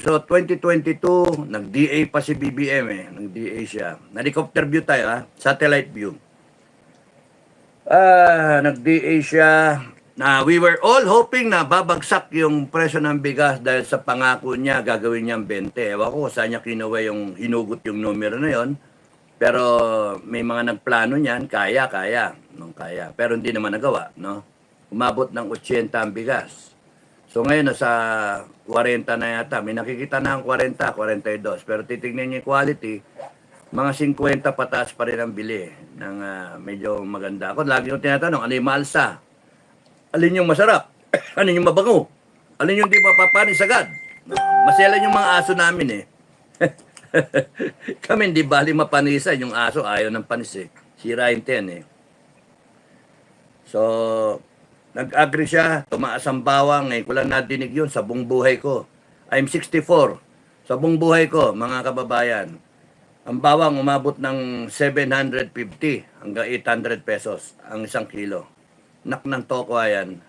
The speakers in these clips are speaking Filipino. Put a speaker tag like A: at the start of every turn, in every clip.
A: So 2022, nag-DA pa si BBM eh. Nag-DA siya. Na-helicopter view tayo ha. Satellite view. Nag-DA siya. We were all hoping na babagsak yung presyo ng bigas dahil sa pangako niya gagawin niyang 20. Ewan ko saan niya kinuha yung hinugot yung numero na yon. Pero may mga nagplano niyan, kaya. Kaya. Pero hindi naman nagawa, no? Umabot ng 80 ang bigas. So ngayon nasa 40 na yata. May nakikita na ang 40, 42. Pero titignan niyo yung quality, mga 50 pataas pa rin ang bili ng medyo maganda. Ako lagi ko tinatanong, ano yung maalsa? Alin yung masarap? Alin yung mabango? Alin yung di mapapanis agad? Maselan yung mga aso namin eh. Kami hindi bali mapanisan. Yung aso ayaw ng panis eh. Sirain yan eh. So, nag-agree siya. Tumaas ang bawang. Ngayon ko lang nadinig yun sa buong buhay ko. I'm 64. Sa buong buhay ko, mga kababayan, ang bawang umabot ng 750 hanggang 800 pesos ang isang kilo. Nak ng toko yan.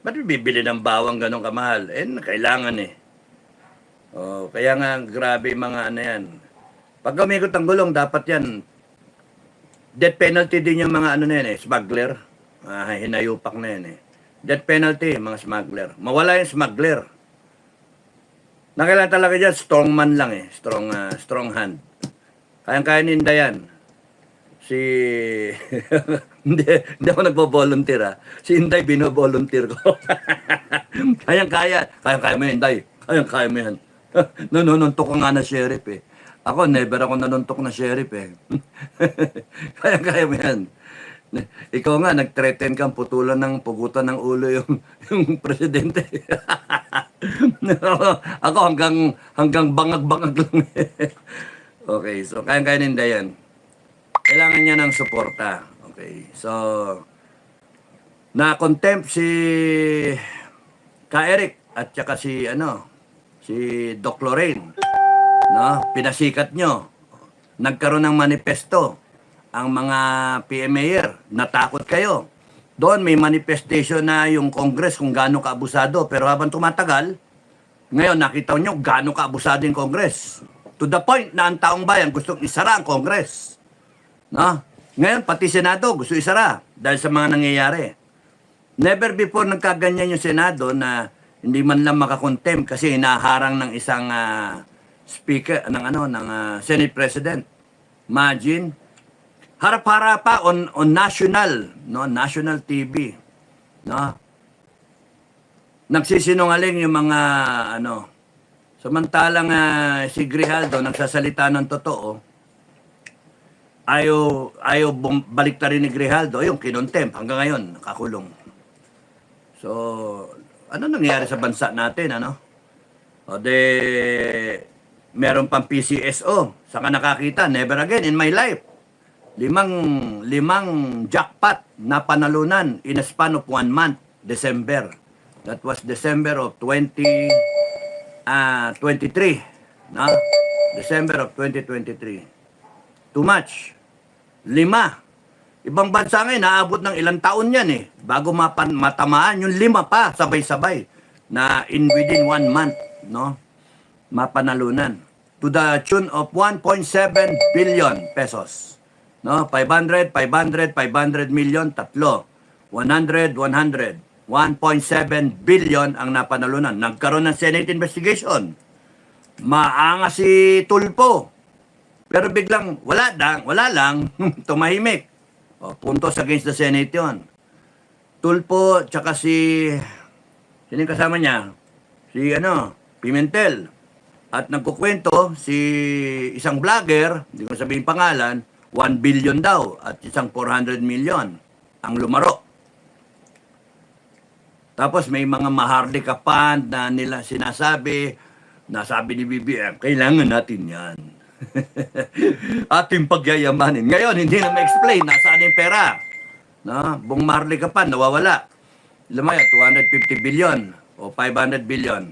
A: Ba't bibili ng bawang ganun kamahal? Eh, kailangan eh. Oh, kaya nga, grabe mga ano yan. Pag umikot ang gulong, dapat yan. Death penalty din yung mga ano na yan eh, smuggler. Hinayupak na yan eh. Death penalty, mga smuggler. Mawala yung smuggler. Nakailan talaga dyan, strong man lang eh. Strong hand. Kayang-kaya ninda yan. hindi ako nagbo-volunteer ha. Si Inday bino-volunteer ko. Kayang-kaya mo yan, Inday. Kayang-kaya mo yan. Nanununtok ko nga na sheriff eh. Ako, never ako nanuntok na sheriff eh. Kayang-kaya mo yan. Ikaw nga, nag-threaten kang putulan ng pugutan ng ulo yung presidente. Ako hanggang bangag-bangag lang eh. Okay, so kayang-kaya ninda yan. Kailangan niya ng suporta. Okay, so na-contempt si Ka-Eric at saka si Doc Lorraine. No? Pinasikat nyo. Nagkaroon ng manifesto ang mga PMAer. Natakot kayo. Doon may manifestation na yung Congress kung gaano kaabusado. Pero habang tumatagal, ngayon nakita nyo gaano kaabusado yung Congress. To the point na ang taong bayan gustong isara ang Congress. No? Ngayon, pati Senado gusto isara dahil sa mga nangyayari. Never before nagkaganyan yung Senado na hindi man lang makakontem kasi hinaharang ng isang speaker ng Senate President. Imagine, harap-harap pa on national TV, no? Nagsisinungaling yung mga samantalang si Grijaldo nagsasalita ng totoo. Ayaw baliktarin ni Grijaldo, yung kinontempt hanggang ngayon nakakulong. So, ano nangyayari sa bansa natin, O meron pang PCSO, saka nakakita, never again in my life. Limang jackpot na panalunan in a span of 1 month, December. That was December of 2023. No? December of 2023. Too much. 5. Ibang bansa ngayon, naabot ng ilang taon yan eh. Bago matamaan, yung 5 pa, sabay-sabay. Na within 1 month, no? Mapanalunan. To the tune of 1.7 billion pesos. No? 500 million, tatlo. 100. 1.7 billion ang napanalunan. Nagkaroon ng Senate investigation. Maanga si Tulfo. Pero biglang, wala lang, tumahimik. Puntos against the Senate yun. Tulfo, tsaka sino yung kasama niya? Si Pimentel. At nagkukwento si isang vlogger, hindi ko sabihin pangalan, 1 billion daw at isang 400 million ang lumaro. Tapos may mga maharlika fund na nila nasabi ni BBM, kailangan natin yan. Ating pagyayamanin. Ngayon, hindi na ma-explain nasaan yung pera. No? Buong maharlika fund, nawawala. Lumaya, 250 billion o 500 billion.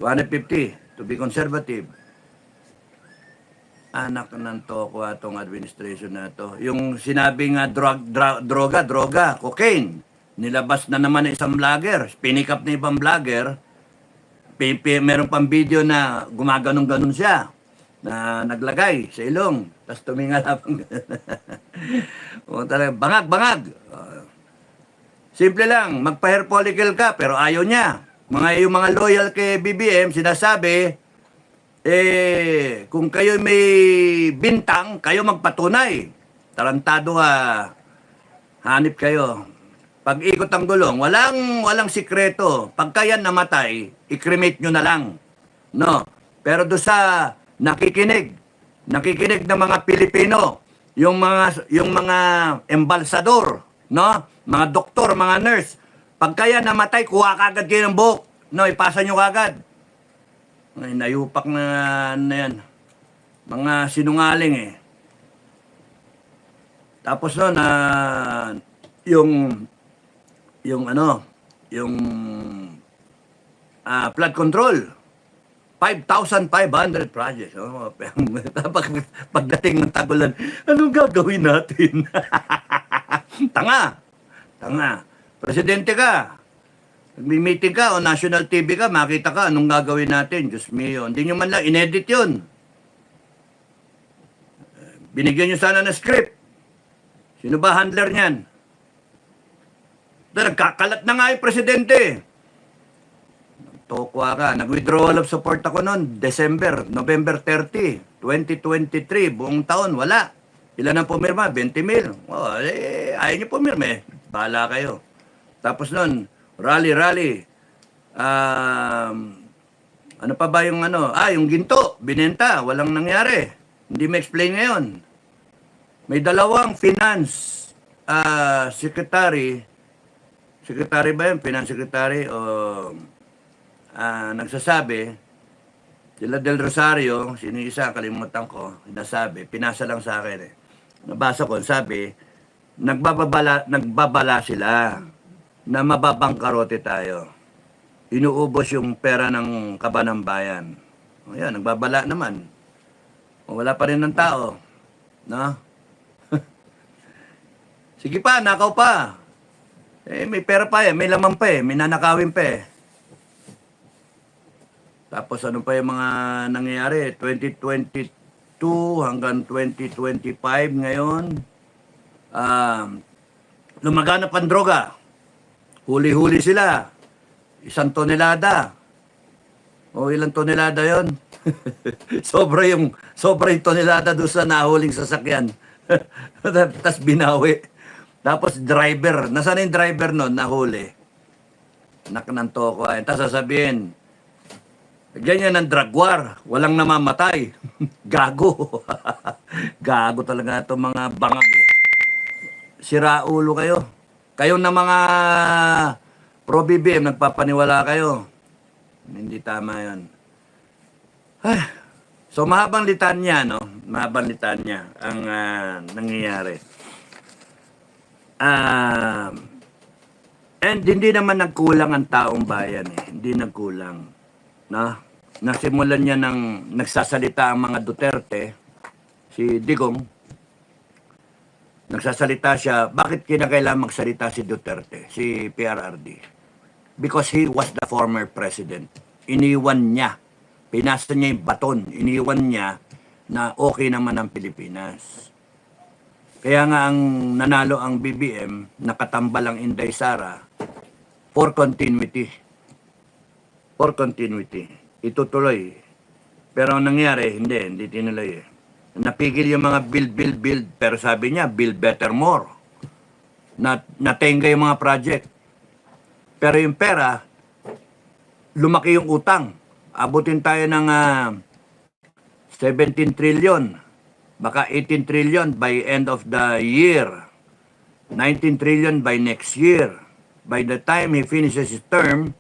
A: 250 to be conservative. Anak ng toko atong administration na to. Yung sinabi nga droga, cocaine. Nilabas na naman isang vlogger. Pinikap na ibang vlogger. meron pang video na gumaganon-ganon siya na naglagay sa ilong. Tapos tuminga lang. O, talaga, bangag. Simple lang, magpa-hair follicle ka, pero ayaw niya. Yung mga loyal kay BBM, sinasabi, kung kayo may bintang, kayo magpatunay. Tarantado ka, hanip kayo. Pag ikot ang gulong, walang sikreto. Pagka yan namatay, i-cremate nyo na lang. No? Pero do sa nakikinig ng mga Pilipino, yung mga embalsador, no? Mga doktor, mga nurse, pagka yan namatay, kuha kagad kayo ng buhok. No, ipasa nyo kagad. Ay, nayupak na yan. Mga sinungaling eh. Tapos no, yung flood control, 5,500 projects. Oh, pagdating ng tagulan, anong gagawin natin? Tanga. Presidente ka. May-meeting ka o national TV ka, makita ka, anong gagawin natin? Diyos mio. Hindi nyo man lang inedit yun. Binigyan nyo sana ng script. Sino ba handler niyan? Nagkakalat na nga yung presidente. Tokwa ka. Nag-withdrawal of support ako noon, November 30, 2023. Buong taon, wala. Ilan ang pumirma? 20 mil. Oh, ayaw nyo pumirma eh. Bahala kayo. Tapos noon, rally. Ano pa ba yung yung ginto, binenta, walang nangyari. Hindi ma-explain ngayon. May dalawang finance secretary ba yun? Finance secretary o nagsasabi, sila Del Rosario, sino yung isa, kalimutan ko, nasabi, pinasa lang sa akin eh. Nabasa ko, sabi, nagbabala sila na mababangkarote tayo. Inuubos yung pera ng kaban ng bayan. O yan, nagbabala naman. O wala pa rin ng tao. No? Sige pa, nakaw pa. May pera pa may laman pa may nanakawin pa Tapos ano pa yung mga nangyayari? 2022 hanggang 2025 ngayon. Lumaganap ang droga. Huli-huli sila. 1 tonelada. O ilang tonelada yon? sobra yung tonelada doon sa nahuling sasakyan. Tapos binawi. Tapos driver. Nasaan yung driver nun? Nahuli. Naknanto ko. Tapos sasabihin, ganyan ang drug war. Walang namamatay. Gago. Gago talaga itong mga bangag eh. Sira ulo kayo. Kayo na mga pro-BBM, nagpapaniwala kayo. Hindi tama yun. So mahabang litanya, no? Mahabang litanya ang nangyayari. And hindi naman nagkulang ang taong bayan eh. Hindi nagkulang. No? Nasimulan niya ng nagsasalita ang mga Duterte, si Digong, nagsasalita siya, bakit kinakailangan magsalita si Duterte, si PRRD? Because he was the former president. Iniwan niya. Pinasa niya yung baton. Iniwan niya na okay naman ang Pilipinas. Kaya nga ang nanalo ang BBM, nakatambal ang Inday Sara for continuity. For continuity. Itutuloy. Pero ang nangyari, hindi tinuloy eh. Napigil yung mga build, pero sabi niya, build better more. Natenga yung mga project. Pero yung pera, lumaki yung utang. Abutin tayo ng 17 trillion. Baka 18 trillion by end of the year. 19 trillion by next year. By the time he finishes his term,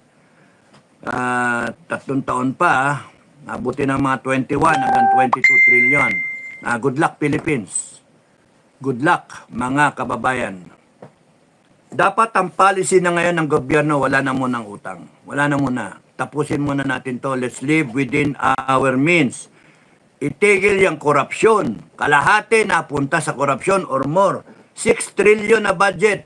A: 3 taon pa, abutin ng mga 21 hanggang 22 trillion. Good luck, Philippines. Good luck, mga kababayan. Dapat ang policy na ngayon ng gobyerno, wala na munang utang. Wala na muna. Tapusin muna natin to. Let's live within our means. Itigil yung korupsyon. Kalahati na punta sa korupsyon or more. 6 trillion na budget.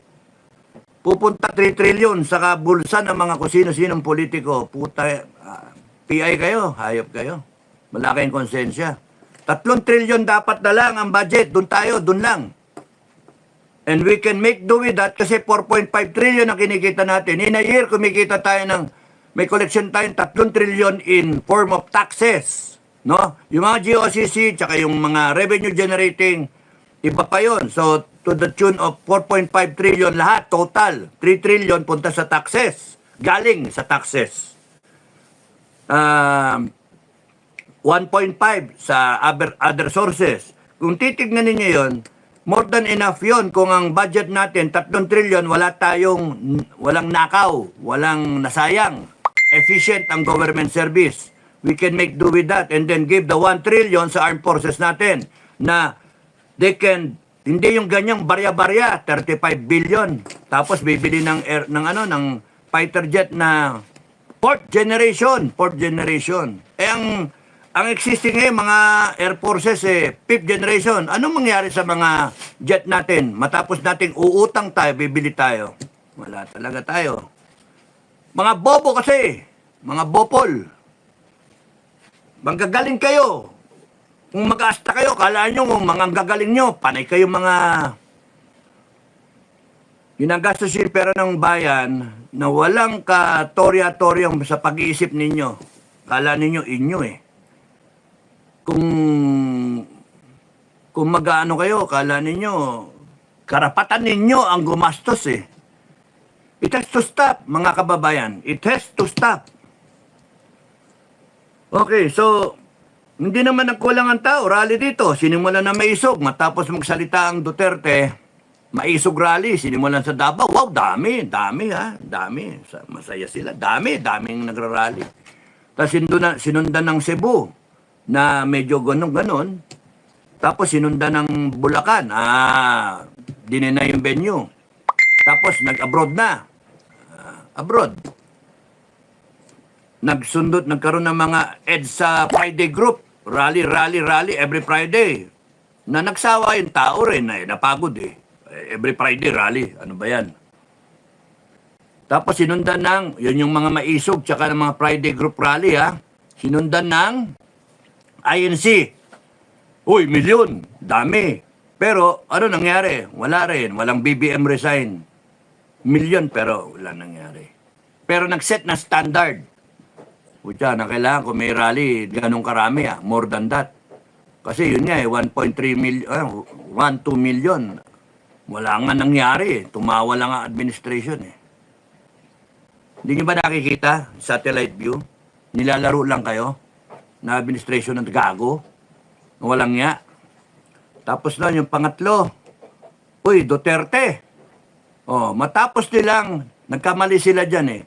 A: Pupunta 3 trillion sa kabulsa ng mga kusino-sinong politiko. Puta, PI kayo, hayop kayo. Wala kayong konsensya. 3 trilyon dapat na lang ang budget. Doon tayo, doon lang. And we can make do with that kasi 4.5 trillion ang kinikita natin. In a year, kumikita tayo ng, may collection tayong 3 trillion in form of taxes. No? Yung mga GOCC, tsaka yung mga revenue generating, iba pa yun. So, to the tune of 4.5 trillion lahat, total. 3 trillion punta sa taxes. Galing sa taxes. 1.5 sa other sources. Kung titignan ninyo yon, more than enough yon. Kung ang budget natin, 3 trillion, walang nakaw, walang nasayang. Efficient ang government service. We can make do with that and then give the 1 trillion sa armed forces natin na they can, hindi yung ganyang barya-barya, 35 billion. Tapos bibili ng fighter jet na fourth generation. Ang existing mga air forces fifth generation. Anong mangyari sa mga jet natin? Matapos nating uutang tayo, bibili tayo. Wala talaga tayo. Mga bobo kasi, mga bopol. Manggagaling kayo. Kung mag-aasta kayo, kala nyo mga gagaling nyo, panay kayo mga ginagastos yung pera ng bayan na walang katorya-toryang sa pag-iisip ninyo. Kala ninyo inyo Kung mag-ano kayo, kala ninyo, karapatan ninyo ang gumastos It has to stop, mga kababayan. It has to stop. Okay, so, hindi naman nagkulang ang tao. Rally dito, sinimulan na maisog. Matapos magsalita ang Duterte, maisog rally, sinimulan sa Davao. Wow, dami ha. Dami. Masaya sila. Daming nagrarally. Tapos sinundan ng Cebu na medyo ganon. Tapos sinundan ng Bulacan. Dinena yung venue. Tapos nag-abroad na. Abroad. Nagkaroon ng mga EDSA Friday group. Rally every Friday. Na nagsawa yung tao rin napagod Every Friday rally. Ano ba yan? Tapos sinundan yun yung mga maisog tsaka ng mga Friday group rally Sinundan ng INC. Uy, milyon. Dami. Pero ano nangyari? Wala rin. Walang BBM resign. Milyon pero wala nangyari. Pero nag-set na standard. Pucha, na kailangan kung may rally, ganun karami more than that. Kasi yun 1.3 million, 1-2 million. Wala nga nangyari. Tumawa lang ang administration Hindi nyo ba nakikita, satellite view? Nilalaro lang kayo na administration ng gago. Walang nga. Tapos na yung pangatlo. Uy, Duterte. Matapos nilang, nagkamali sila dyan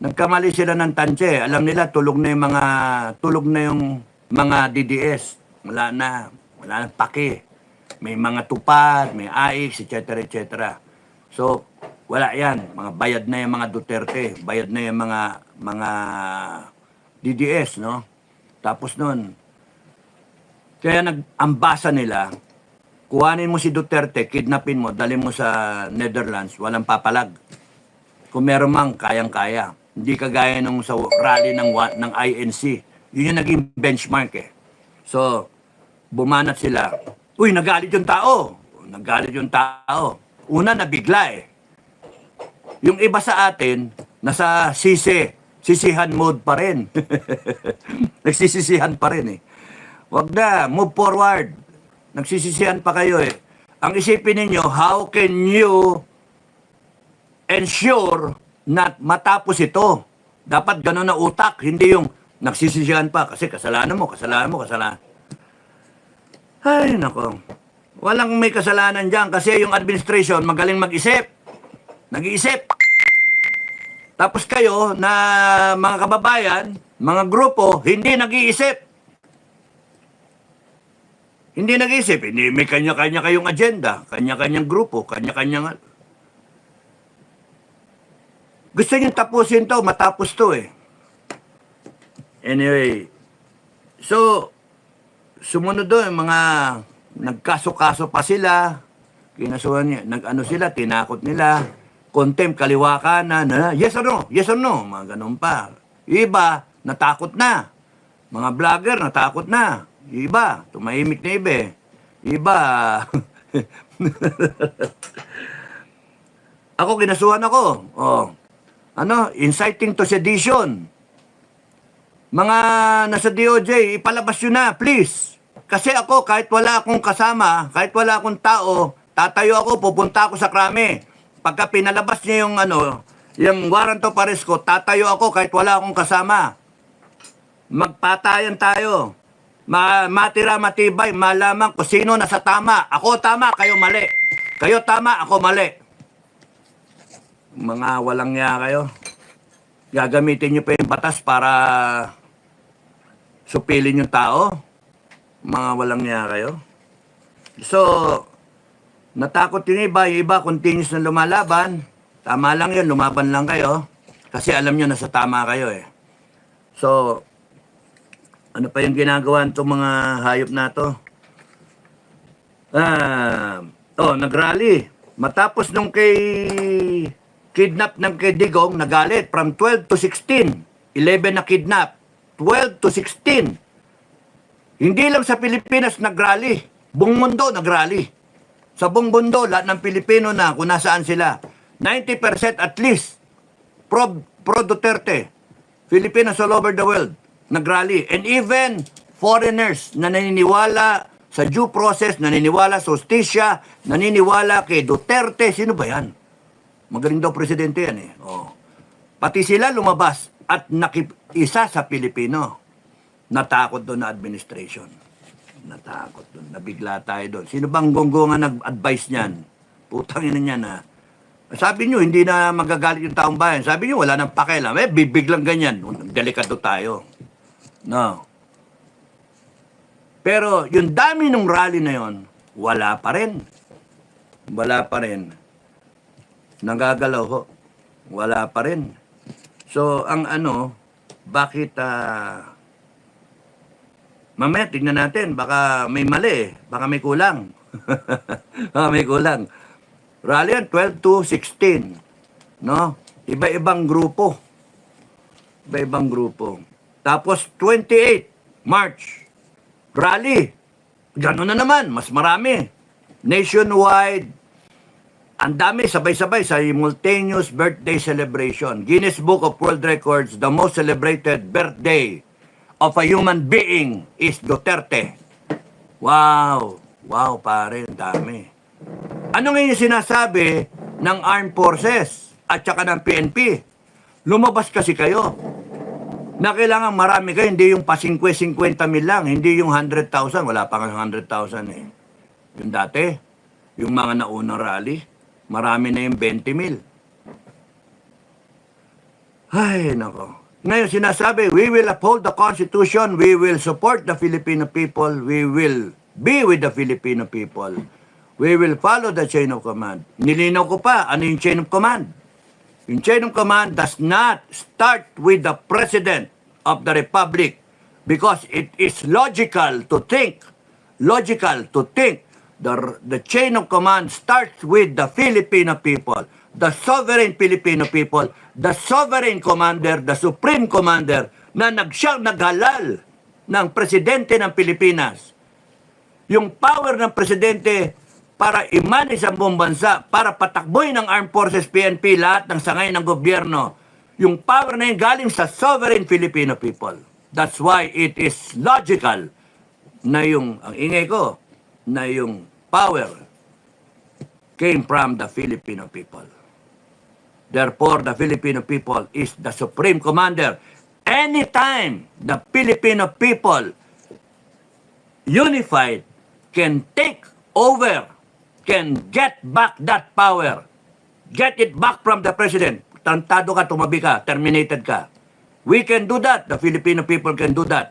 A: Nagkamali sila ng tansya Alam nila, tulog na yung mga DDS. Wala na pake. May mga tupad, may AIX, etc. So, wala yan. Mga bayad na yung mga Duterte. Bayad na yung mga DDS, no? Tapos nun, kaya nag-ambasa nila, kuhanin mo si Duterte, kidnapin mo, dalhin mo sa Netherlands, walang papalag. Kung meron mang, kayang-kaya. Hindi kagaya nung sa rally ng INC. Yun yung naging benchmark So, bumanat sila. Uy, nagalit yung tao. Una, nabigla Yung iba sa atin, nasa sisihan mode pa rin. Nagsisisihan pa rin Wag na, move forward. Nagsisisihan pa kayo Ang isipin ninyo, how can you ensure na matapos ito? Dapat gano'n na utak, hindi yung nagsisisihan pa kasi kasalanan mo. Ay, nako. Walang may kasalanan dyan kasi yung administration magaling mag-isip. Nag-iisip. Tapos kayo na mga kababayan, mga grupo, hindi nag-iisip. Hindi may kanya-kanya kayong agenda, kanya-kanyang grupo, kanya-kanyang gusto nyo tapusin to, matapos to Anyway, so, sumunod doon, mga nagkaso-kaso pa sila, kinasuhan niya, sila, tinakot nila, contempt, kaliwa kanan, yes or no, mga ganun pa. Iba, natakot na. Mga vlogger, natakot na. Yung iba, tumahimik na iba eh. Yung iba, ako, kinasuhan ako. Oh. Inciting to sedition. Mga nasa DOJ, ipalabas yun na, please. Kasi ako, kahit wala akong kasama, kahit wala akong tao, tatayo ako, pupunta ako sa krame. Pagka pinalabas niya yung warrant of arrest ko, tatayo ako kahit wala akong kasama. Magpatayan tayo. Matira matibay, malaman kung sino nasa tama. Ako tama, kayo mali. Kayo tama, ako mali. Mga walang niya kayo. Gagamitin niyo pa yung batas para supilin yung tao. Mga walang niya kayo. So, natakot yung iba continuous na lumalaban. Tama lang yun, lumaban lang kayo. Kasi alam nyo, nasa tama kayo eh. So, ano pa yung ginagawa itong mga hayop na to? Nagrally. Matapos nung kidnap ng kay Digong, nagalit from 12 to 16. 11 na kidnap. 12 to 16. Hindi lang sa Pilipinas nagrally. Buong mundo nagrally. Sa buong mundo, lahat ng Pilipino na kung nasaan sila. 90% at least pro Duterte. Filipinos all over the world nagrally. And even foreigners na naniniwala sa due process, naniniwala sa justisya, naniniwala kay Duterte. Sino ba yan? Magaling daw presidente yan eh. Oh. Pati sila lumabas at nakisa sa Pilipino. Natakot doon na administration. Natakot doon. Nabigla tayo doon. Sino bang gonggongan nag-advise niyan? Putang ina niyan ha. Sabi nyo, hindi na magagalit yung taong bayan. Sabi nyo, wala nang pakialam. Bibig lang ganyan. Delikado tayo. No. Pero yung dami ng rally na yon, wala pa rin. Wala pa rin. Nagagalaw ho. Wala pa rin. So, ang bakit, mamaya, tignan natin, baka may mali, baka may kulang. Baka may kulang. Rally yan, 12 to 16. No? Iba-ibang grupo. Iba-ibang grupo. Tapos, 28, March, rally. Gano'n na naman, mas marami. Nationwide, ang dami, sabay-sabay, simultaneous birthday celebration. Guinness Book of World Records, the most celebrated birthday of a human being is Duterte. Wow! Wow, pare, ang dami. Ano ngayon yung sinasabi ng Armed Forces at saka ng PNP? Lumabas kasi kayo. Na kailangan marami kayo, hindi yung pa 50 mil lang, hindi yung 100,000, wala pa nga 100,000 eh. Yung dati, yung mga naunang rally, marami na yung 20 mil. Ay, nako. Ngayon sinasabi, we will uphold the Constitution, we will support the Filipino people, we will be with the Filipino people, we will follow the chain of command. Nilinaw ko pa, ano yung chain of command? Yung chain of command does not start with the President of the Republic because it is logical to think the chain of command starts with the Filipino people, the sovereign Filipino people, the sovereign commander, the supreme commander na siyang naghalal ng presidente ng Pilipinas. Yung power ng presidente para i-manage ang buong bansa, para patakboy ng Armed Forces, PNP, lahat ng sangay ng gobyerno. Yung power na yun galing sa sovereign Filipino people. That's why it is logical na ang ingay ko, na yung power came from the Filipino people. Therefore, the Filipino people is the supreme commander. Anytime the Filipino people unified can take over, can get back that power, get it back from the president. Tantado ka, tumabi ka, terminated ka. We can do that. The Filipino people can do that.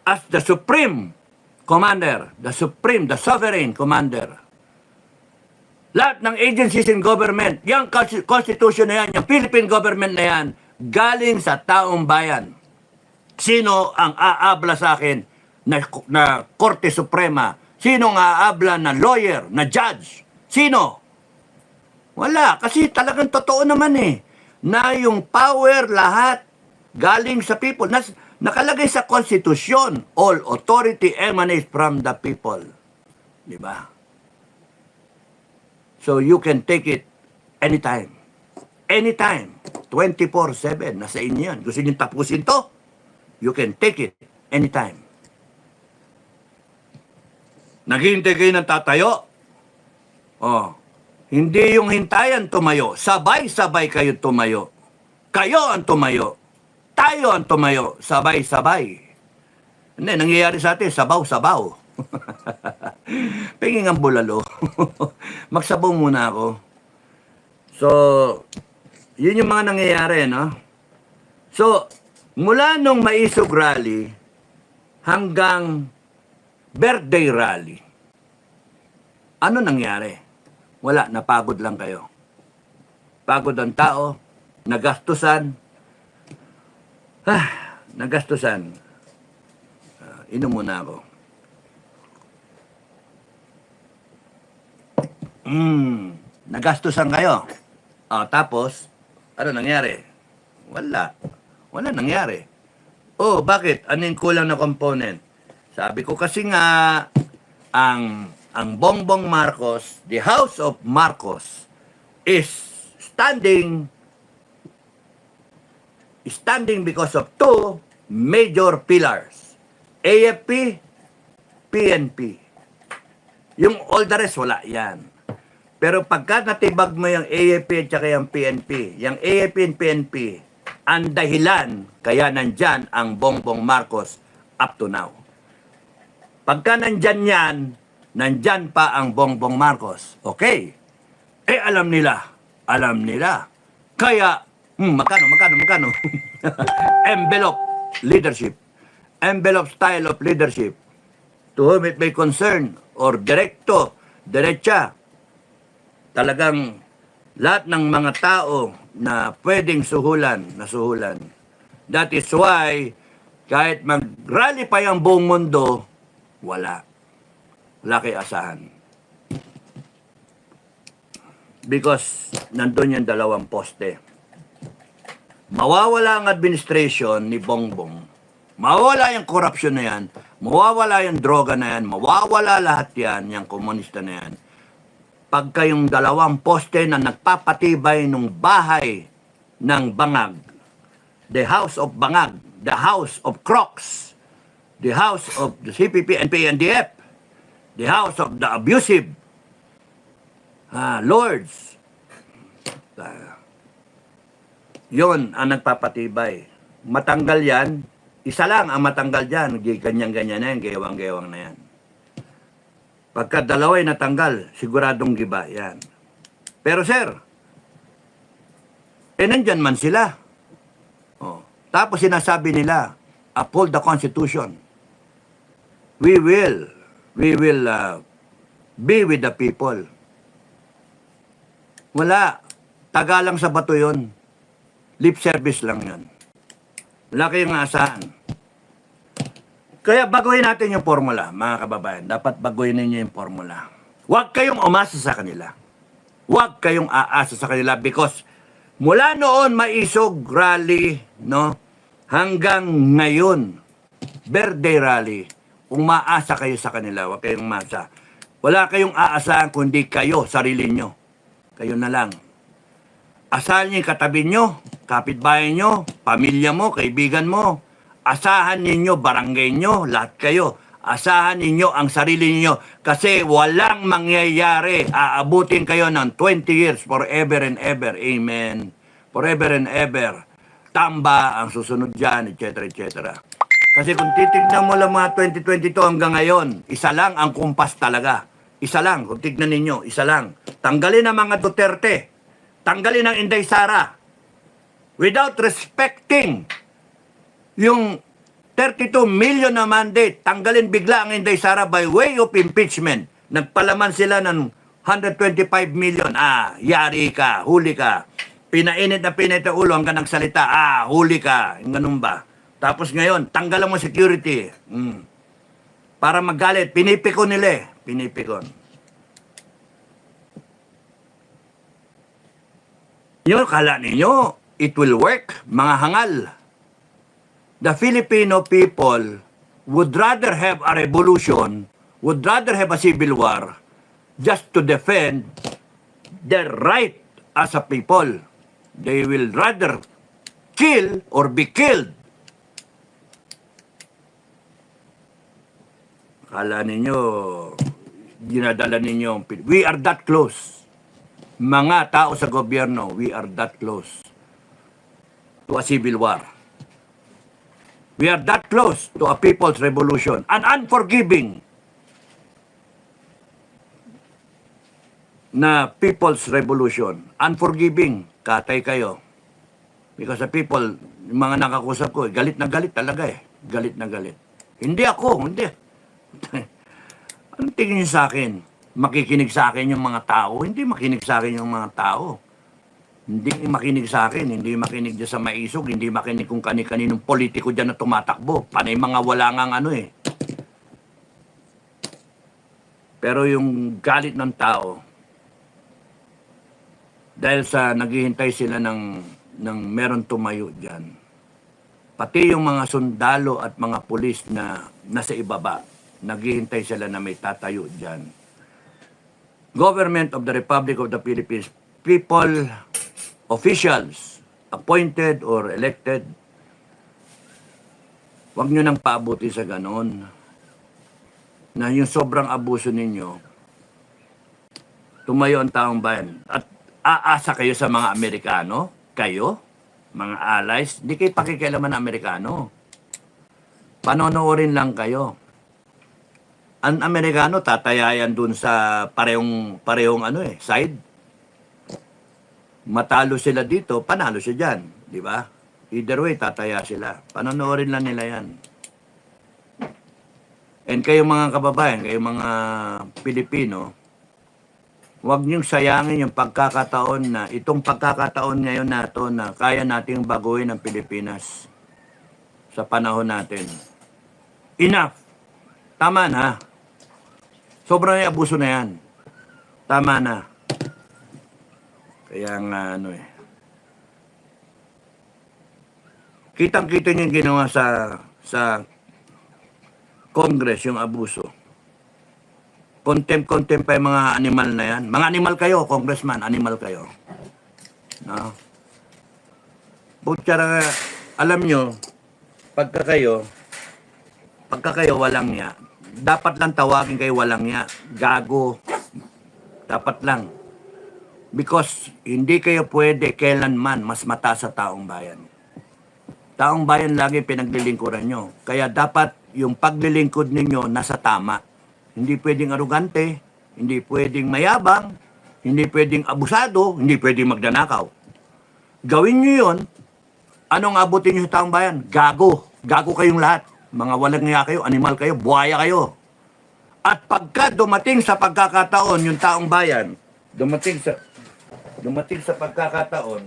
A: As the supreme commander, the sovereign commander. Lahat ng agencies in government, yung constitution na yan, yung Philippine government na yan, galing sa taong bayan. Sino ang aabla sa akin na Korte Suprema? Sino ang aabla na lawyer, na judge? Sino? Wala. Kasi talagang totoo naman eh. Na yung power lahat Galing sa people. Nakalagay sa konstitusyon, all authority emanates from the people. Di ba? So you can take it anytime. Anytime. 24/7. Nasa inyo yan. Gusto niyo tapusin to? You can take it anytime. Naghihintay kayo ng tatayo? Oh. Hindi yung hintayan tumayo. Sabay-sabay kayo tumayo. Kayo ang tumayo. Tayo ang tumayo. Sabay-sabay. Hindi, nangyayari sa atin, sabaw-sabaw. Pingin ang bulalo. Magsabaw muna ako. So, yun yung mga nangyayari, no? So, mula nung Maisog Rally hanggang birthday rally, ano nangyari? Wala, napagod lang kayo. Pagod ang tao, nagastusan. Nagastusan. Inom muna ako. Nagastusan kayo. Tapos, ano nangyari? Wala. Wala nangyari. Oh, bakit? Ano yung kulang na component? Sabi ko kasi nga, ang Bongbong Marcos, the House of Marcos, is standing because of two major pillars. AFP, PNP. Yung all the rest, wala yan. Pero pagka natibag mo yung AFP at saka yung PNP, yung AFP and PNP, ang dahilan kaya nandyan ang Bongbong Marcos up to now. Pagka nandyan yan, nandyan pa ang Bongbong Marcos. Okay. Alam nila. Kaya, magkano? Envelope leadership. Envelope style of leadership. To whom it may concern, or diretsa, talagang lahat ng mga tao na pwedeng suhulan. That is why, kahit mag-rally pa yung buong mundo, wala kayo asahan. Because nandun yung dalawang poste. Mawawala ang administration ni Bongbong. Mawawala yung corruption na yan. Mawawala yung droga na yan. Mawawala lahat yan, yung komunista na yan. Pagka yung dalawang poste na nagpapatibay ng bahay ng bangag, the House of Bangag, the House of Crocs, the House of the CPP and PNDF, the House of the abusive lords. Yun ang nagpapatibay. Matanggal yan, isa lang ang matanggal dyan, ganyan-ganyan na yan, gewang-gewang na yan. Pagka dalawa'y natanggal, siguradong giba yan. Pero sir, nandyan man sila. Tapos sinasabi nila, uphold the Constitution. We will be with the people. Wala. Tagalang sa bato yun. Lip service lang yun. Wala kayong asahan. Kaya baguhin natin yung formula, mga kababayan. Dapat baguhin ninyo yung formula. Huwag kayong umasa sa kanila. Huwag kayong aasa sa kanila because mula noon Maisog Rally, no, hanggang ngayon, birthday rally, umaasa kayo sa kanila, huwag kayong umasa. Wala kayong aasahan kundi kayo, sarili nyo. Kayo na lang. Asahan nyo yung katabi nyo, kapitbahay nyo, pamilya mo, kaibigan mo. Asahan ninyo, barangay nyo, lahat kayo. Asahan ninyo ang sarili ninyo kasi walang mangyayari. Aabutin kayo ng 20 years forever and ever. Amen. Forever and ever. Tamba ang susunod dyan, etc. etc. Kasi kung titignan mo lang mga 2022 hanggang ngayon, isa lang ang kumpas talaga. Isa lang, kung tignan ninyo, isa lang. Tanggalin ang mga Duterte. Tanggalin ang Inday Sara. Without respecting yung 32 million na mandate, tanggalin bigla ang Inday Sara by way of impeachment. Nagpalaman sila ng 125 million. Yari ka, huli ka. Pinainit na ulo hanggang nagsalita. Huli ka. Yung ganun ba? Tapos ngayon, tanggalan mo security. Para magalit, pinipikon nila eh. Pinipikon. Yun, kala ninyo, it will work, mga hangal. the Filipino people would rather have a revolution, would rather have a civil war, just to defend their right as a people. They will rather kill or be killed. Akala ninyo, dinadala ninyo, we are that close. Mga tao sa gobyerno, we are that close to a civil war. We are that close to a people's revolution. An unforgiving na people's revolution. Unforgiving, katay kayo. Because the people, yung mga nakakusap ko, galit na galit talaga eh. Galit na galit. Hindi ako, hindi. Anong tingin niyo sa akin? Makikinig sa akin yung mga tao? Hindi makinig sa akin yung mga tao. Hindi makinig sa akin, hindi makinig dyan sa maisog, hindi makinig kung kani-kaninong politiko dyan na tumatakbo. Panay mga wala ngang ano eh. Pero yung galit ng tao, dahil sa naghihintay sila ng meron tumayo dyan, pati yung mga sundalo at mga pulis na nasa ibaba, naghihintay sila na may tatayo dyan. Government of the Republic of the Philippines, people, officials, appointed or elected, huwag nyo nang paabuti sa ganon. Na yung sobrang abuso ninyo, tumayo ang taong bayan. At aasa kayo sa mga Amerikano, kayo, mga allies, hindi kayo pakikialaman ng Amerikano. Panonoorin lang kayo. Ang Amerikano tatayayan dun sa parehong side. Matalo sila dito, panalo siya dyan, di ba? Either way, tataya sila. Panonoorin lang nila yan. And kayo mga kababayan, kayo mga Pilipino, huwag niyong sayangin yung pagkakataon na, itong pagkakataon ngayon nato na kaya nating baguhin ang Pilipinas sa panahon natin. Enough! Tama na. Sobrang abuso na yan. Tama na. Kaya nga kitang-kita niyo yung ginawa sa Congress, yung abuso. Contempt pa yung mga animal na yan. Mga animal kayo, congressman, animal kayo. No? Butchara, alam nyo, pagka kayo walang niya, dapat lang tawagin kayo walang niya. Gago. Dapat lang. Because hindi kayo pwede kailanman mas mataas sa taong bayan. Taong bayan lagi pinaglilingkuran nyo. Kaya dapat yung paglilingkod ninyo nasa tama. Hindi pwedeng arugante, hindi pwedeng mayabang, hindi pwedeng abusado, hindi pwedeng magdanakaw. Gawin nyo yun, anong abutin nyo sa taong bayan? Gago. Gago kayong lahat. Mga walang nga kayo, animal kayo, buhaya kayo. At pagka dumating sa pagkakataon yung taong bayan, dumating sa pagkakataon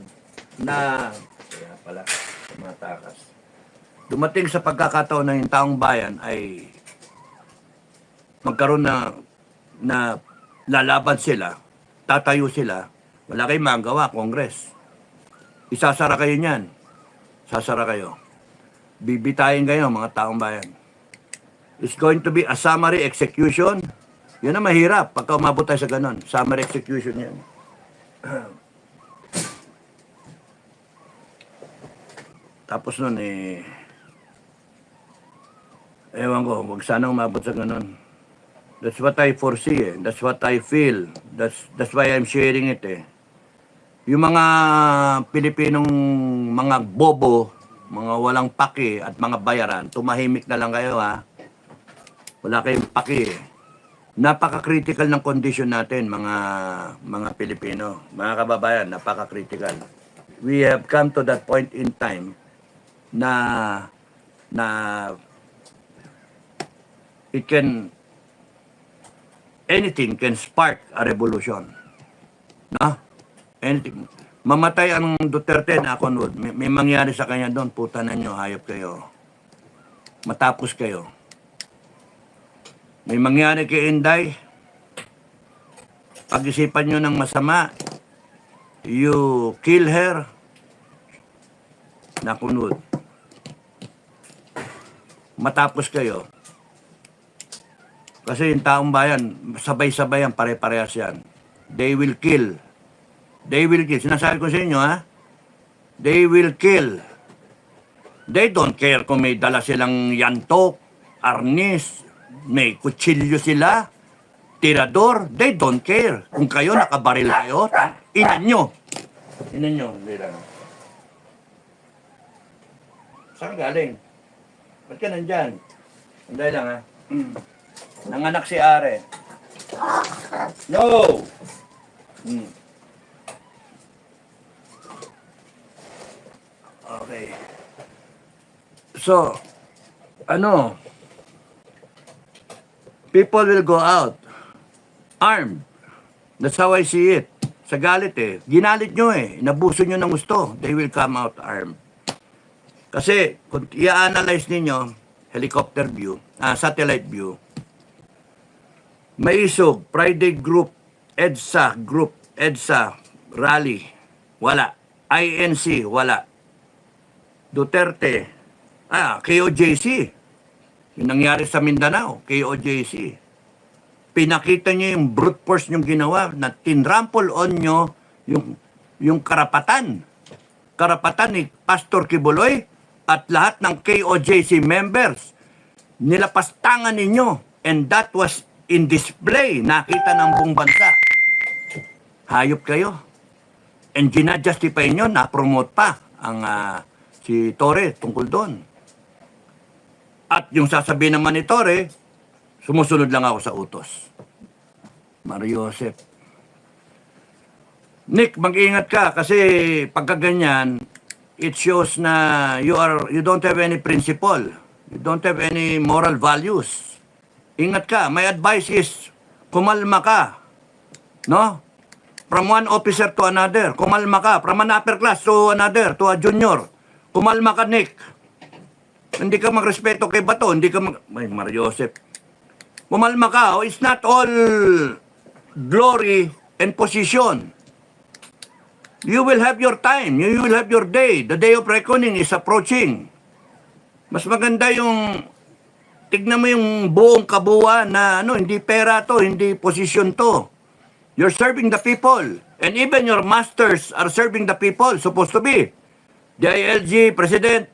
A: na kaya pala tumatakas. Dumating sa pagkakataon na yung taong bayan ay magkaroon na lalaban sila, tatayo sila, wala kayong magawa, Congress. Isasara kayo niyan. Sasara kayo. Bibitayin kayo, mga taong bayan. It's going to be a summary execution. Yun ang mahirap pagka umabot tayo sa ganon. Summary execution yan. Tapos nun ewan ko, wag sana umabot sa ganon. That's what I foresee That's what I feel. That's why I'm sharing it Yung mga Pilipinong mga bobo, mga walang paki at mga bayaran, tumahimik na lang kayo Wala kayong paki Napaka-critical ng condition natin, mga Pilipino. Mga kababayan, napaka-critical. We have come to that point in time na anything can spark a revolution. No? Anything. Mamatay ang Duterte na ako may mangyari sa kanya doon, puta na nyo, hayop kayo. Matapos kayo. May mangyari kay Inday, pag-isipan nyo ng masama, you kill her, nakunod. matapos kayo. Kasi yung taong bayan, sabay-sabay yan, pare-parehas yan. They will kill. They will kill. Sinasabi ko sa inyo, ha? They will kill. They don't care kung may dala silang yantok, arnis, may kutsilyo sila, tirador. They don't care. Kung kayo nakabaril kayo, inan nyo. Inan nyo. Saan galing? Ba't ka nandyan? Anday lang, ha? Nanganak si Are. No! Okay. So, people will go out armed. That's how I see it. Sa galit eh. Ginalit nyo eh. Inabuso nyo ng gusto. They will come out armed. Kasi, kung i-analyze ninyo, helicopter view, satellite view, may isog, Friday group, EDSA, rally, wala. INC, wala. Duterte, KOJC. Yung nangyari sa Mindanao, KOJC. Pinakita niyo yung brute force niyong ginawa na tinrample on nyo yung karapatan. Karapatan ni Pastor Kibuloy at lahat ng KOJC members. Nilapastangan ninyo. And that was in display. Nakita ng buong bansa. Hayop kayo. And ginajustify nyo, na-promote pa ang si Torre tungkol doon. At yung sasabihin naman ni Torre, sumusunod lang ako sa utos. Mario Joseph. Nick, mag-ingat ka kasi pagka ganyan, it shows na you don't have any principle. You don't have any moral values. Ingat ka. My advice is, kumalma ka. No? From one officer to another. Kumalma ka. From an upper class to another, to a junior. Kumalma ka, Nick. Hindi ka magrespeto kay Bato. Hindi ka Mario Joseph. Kumalma ka. It's not all glory and position. You will have your time. You will have your day. The day of reckoning is approaching. Mas maganda yung tignan mo yung buong kabuuan na hindi pera to, hindi posisyon to. You're serving the people. And even your masters are serving the people, supposed to be. The ILG, President.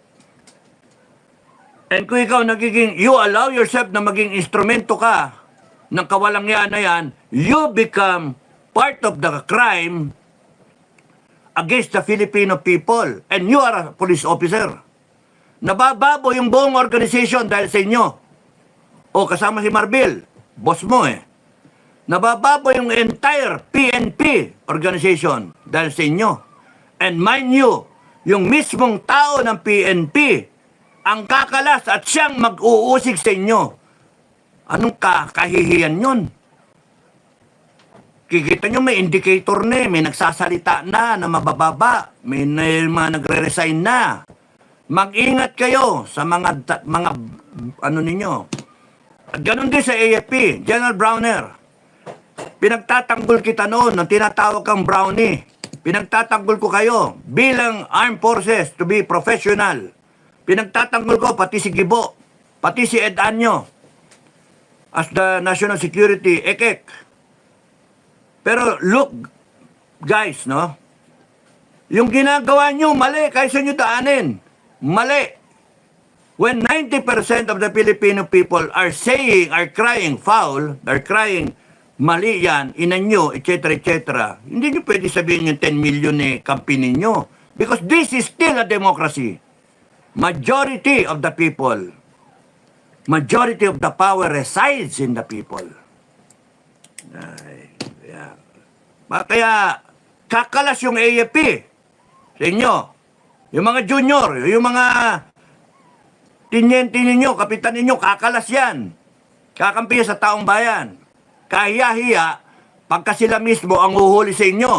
A: And kung ikaw you allow yourself na maging instrumento ka ng kawalangyaan na yan, you become part of the crime against the Filipino people. And you are a police officer. Nabababo yung buong organization dahil sa inyo. O kasama si Marbil, boss mo eh. Nabababo yung entire PNP organization dahil sa inyo. And mind you, yung mismong tao ng PNP ang kakalas at siyang mag-uusig sa inyo. Anong kahihiyan yun? Kikita nyo may indicator na may nagsasalita na mabababa, may mga nagre-resign na. Mag-ingat kayo sa mga ninyo. At ganun din sa AFP, General Browner. Pinagtatanggol kita noon nang tinatawag kang Brownie. Pinagtatanggol ko kayo bilang armed forces to be professional. Pinagtatanggol ko pati si Gibo, pati si Ed Anyo as the national security ekek. Pero look, guys, no? Yung ginagawa nyo, mali, kaysa nyo daanin. Mali. When 90% of the Filipino people are crying foul, are crying, mali yan, inan nyo, etc., etc., hindi nyo pwede sabihin yung 10 million kampi ninyo. Because this is still a democracy. Majority of the people, majority of the power resides in the people. Kaya, kakalas yung AFP sa inyo. Yung mga junior, yung mga tinyente ninyo, kapitan ninyo, kakalas yan. Kakampi sa taong bayan. Kahiya-hiya, pagka sila mismo ang uhuli sa inyo.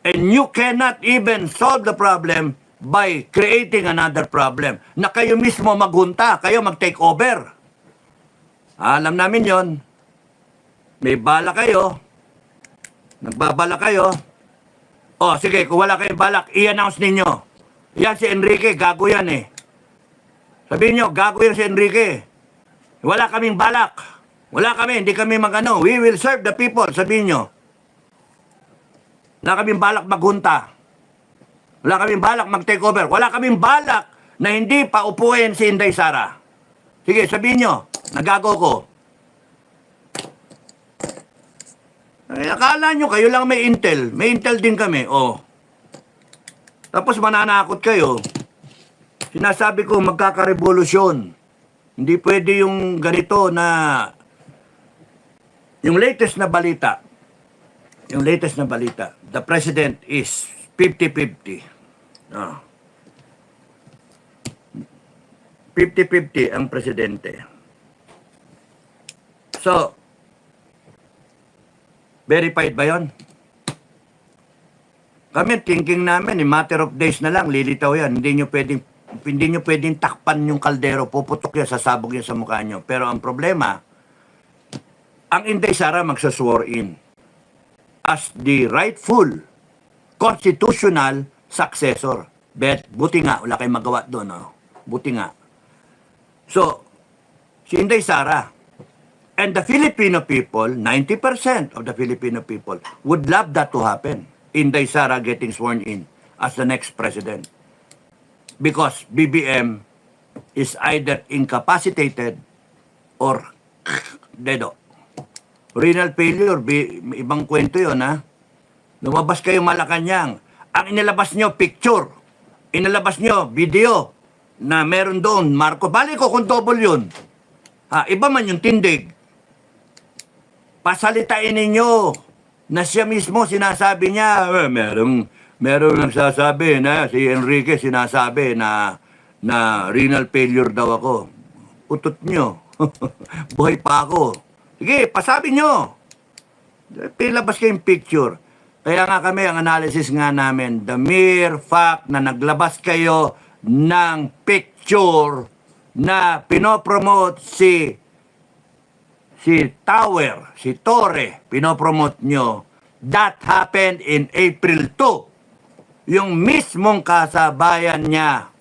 A: And you cannot even solve the problem by creating another problem. Na kayo mismo maghunta, kayo mag-take over. Alam namin yon. May bala kayo. Nagbabala kayo. O, sige, kung wala kayong balak, i-announce ninyo. Yan si Enrique, gago yan eh. Sabihin nyo, gago yan si Enrique. Wala kaming balak. Wala kami, hindi kami magano. We will serve the people, sabihin nyo. Wala kaming balak maghunta. Wala kaming balak mag-take over. Wala kaming balak na hindi pa upuin si Inday Sara. Sige, sabihin nyo, nagago ko. Ay, akala nyo, kayo lang may intel. May intel din kami, oh. Tapos mananakot kayo. Sinasabi ko, magkakarevolusyon. Hindi pwede yung ganito na... Yung latest na balita, the president is 50-50. Oh. 50-50 ang presidente. So, verified ba yun? Kami, thinking namin, in matter of days na lang, lilitaw yan. Hindi nyo pwedeng takpan yung kaldero, puputok yan, sasabog yan sa mukha nyo. Pero ang problema, ang Inday Sara magsaswore in as the rightful constitutional successor. Bet, buti nga, wala kayong magawa doon. Oh. Buti nga. So, si Inday Sara and the Filipino people, 90% of the Filipino people would love that to happen. Inday Sara getting sworn in as the next president. Because BBM is either incapacitated or dedo. Renal failure, ibang kwento yun, ha? Lumabas kayo Malacanang. Ang inilabas nyo, picture. Inilabas nyo, video na meron doon, Marco. Balik ko kung double yun. Ha, iba man yung tindig. Pasalitain ninyo na siya mismo sinasabi niya, meron nagsasabi na si Enrique sinasabi na renal failure daw ako. Utot nyo. Buhay pa ako. Sige, pasabi nyo. Pilabas kayong picture. Kaya nga kami, ang analysis nga namin, the mere fact na naglabas kayo ng picture na pinopromote si Tower, si Torre, pinopromote nyo, that happened in April 2. Yung mismong kasabayan niya,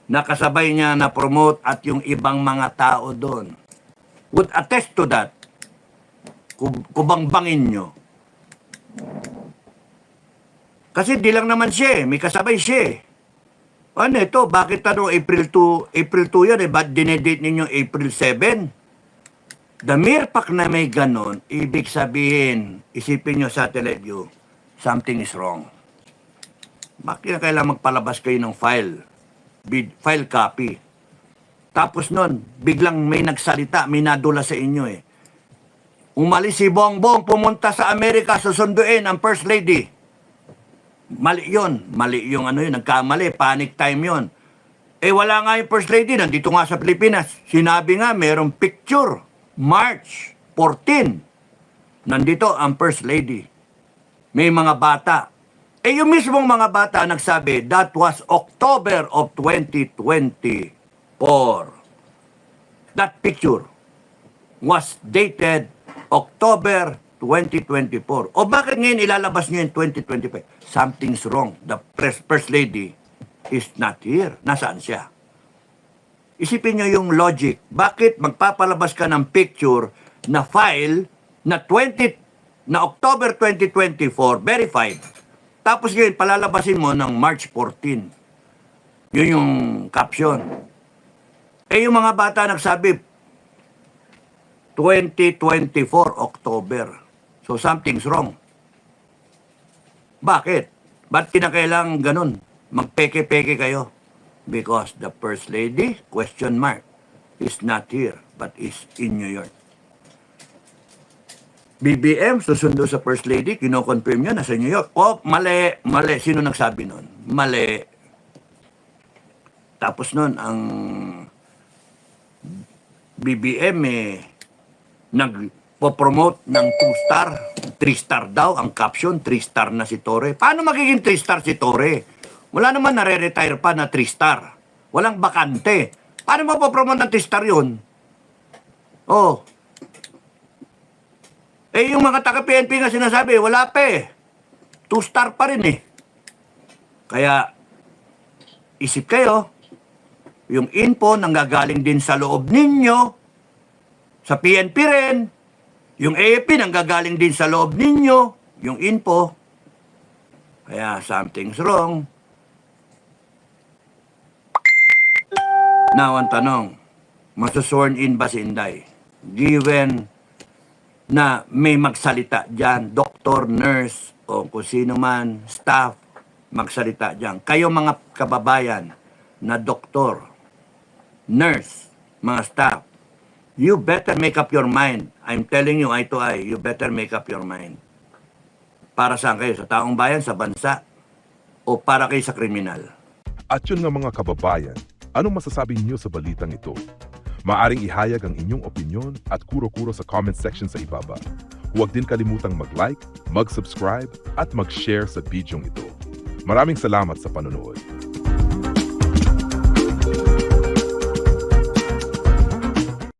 A: nakasabay niya na promote at yung ibang mga tao doon would attest to that. Kubangbangin nyo. Kasi di lang naman siya, may kasabay siya. Ano ito? Bakit April 2 yan ba't dinedate ninyo April 7? The mere fact na may ganon, ibig sabihin, isipin nyo satellite view, something is wrong. Bakit kailangan magpalabas kayo ng file copy? Tapos nun, biglang may nagsalita, may nadula sa inyo Umalis si Bongbong, pumunta sa Amerika, susunduin ang First Lady. Mali yun. Mali yung nagkamali, panic time yun. Wala nga yung First Lady, nandito nga sa Pilipinas. Sinabi nga, mayroong picture, March 14. Nandito ang First Lady. May mga bata. Yung mismong mga bata nagsabi, that was October of 2024. That picture was dated October 2024. O bakit ngayon ilalabas nyo yung 2025? Something's wrong. The First Lady is not here. Nasaan siya? Isipin nyo yung logic. Bakit magpapalabas ka ng picture na file na October 2024, verified. Tapos ngayon, palalabasin mo ng March 14. Yun yung caption. Yung mga bata nagsabi, 2024 October. So something's wrong. Bakit? Ba't kinakailangan ganun? Magpeke-peke kayo? Because the First Lady, question mark, is not here, but is in New York. BBM, susundo sa First Lady, kino-confirm niya, nasa New York. Mali. Sino nagsabi nun? Mali. Tapos nun, ang BBM nagpo-promote ng 2-star. 3-star daw ang caption, 3-star na si Torre. Paano magiging 3-star si Torre? Wala naman nare-retire pa na 3-star. Walang bakante. Paano mapopromote ng 3-star yun? Yung mga taga-PNP nga sinasabi, wala pa 2-star pa rin Kaya, isip kayo, yung info nanggagaling din sa loob ninyo, sa PNP rin, yung AFP nanggagaling din sa loob ninyo, yung info. Kaya something's wrong. Now, ang tanong, masusworn in ba si Inday? Given na may magsalita dyan, doktor, nurse, o kung sino man, staff, magsalita dyan. Kayo mga kababayan na doktor, nurse, mga staff, you better make up your mind. I'm telling you, eye to eye, you better make up your mind. Para saan kayo? Sa taong bayan, sa bansa, o para kayo sa kriminal?
B: At yun nga mga kababayan, anong masasabi niyo sa balitang ito? Maaring ihayag ang inyong opinyon at kuro-kuro sa comment section sa ibaba. Huwag din kalimutang mag-like, mag-subscribe at mag-share sa bidyong ito. Maraming salamat sa panonood.